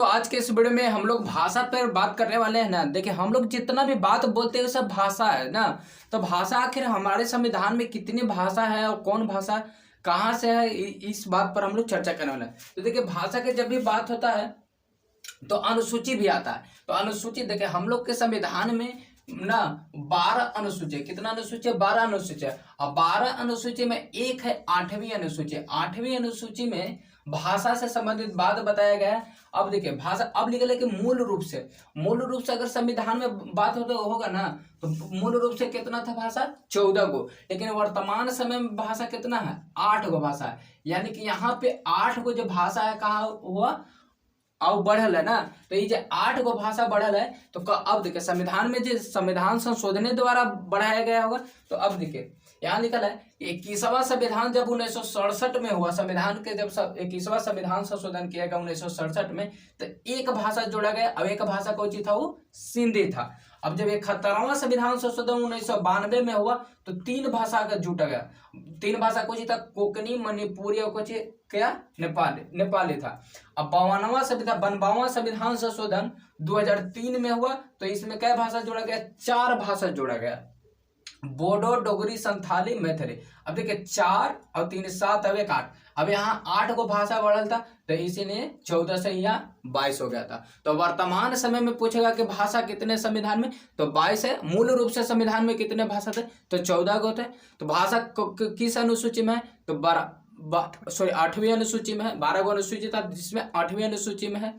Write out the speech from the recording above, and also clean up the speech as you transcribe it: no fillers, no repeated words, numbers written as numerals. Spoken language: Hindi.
तो आज के इस वीडियो में हम लोग भाषा पर बात करने वाले हैं ना। देखिए, हम लोग जितना भी बात बोलते हैं वो सब भाषा है ना। तो भाषा आखिर हमारे संविधान में कितनी भाषा है और कौन भाषा कहाँ से है, इस बात पर हम लोग चर्चा करने वाले हैं। तो देखिए, भाषा के जब भी बात होता है तो अनुसूची भी आता है। तो अनुसूची देखिए, हम लोग के संविधान में ना 12 अनुसूची है। कितना अनुसूची है? 12 अनुसूची है। और 12 अनुसूची में एक है 8वीं अनुसूची। 8वीं अनुसूची में भाषा से संबंधित बात बताया गया है। अब देखिए, भाषा अब निकले कि मूल रूप से अगर संविधान में बात होगा ना, तो मूल रूप से कितना था भाषा? 14 गो। लेकिन वर्तमान समय में भाषा कितना है? 8 गो भाषा है। यानी कि यहाँ पे 8 गो जो भाषा है कहा हुआ अब बढ़ल है ना। तो ये जो 8 गो भाषा बढ़ल है, तो अब देखिए संविधान में जो संविधान संशोधन द्वारा बढ़ाया गया होगा। तो अब देखिए यहाँ लिखल है 21वां संविधान जब 1967 में हुआ, संविधान के जब 21वां संविधान संशोधन किया गया 1967 में, तो एक भाषा जोड़ा गया। अब एक भाषा कौन सी था? वो सिंधी था। अब जब 71वां संविधान संशोधन 1992 में हुआ, तो 3 भाषा का जुटा गया। 3 भाषा कौन सी था? कोंकणी, मणिपुरी और कुछ क्या? नेपाली था। अब 52वां संविधान संशोधन 2003 में हुआ, तो इसमें क्या भाषा जोड़ा गया? 4 भाषा जोड़ा गया। बोडो, डोगरी, संथाली, मैथिली। अब देखिए 4 और 3 7 अब 1 8। अब यहाँ 8 को भाषा बढ़ल था, तो इसीलिए 14 से यहाँ 22 हो गया था। तो वर्तमान समय में पूछेगा कि भाषा कितने संविधान में, तो 22 है। मूल रूप से संविधान में कितने भाषा थे? तो 14 गो थे। तो भाषा किस अनुसूची में है? तो 8वीं अनुसूची में है। 12 गो अनुसूची था जिसमें 8वीं अनुसूची में है।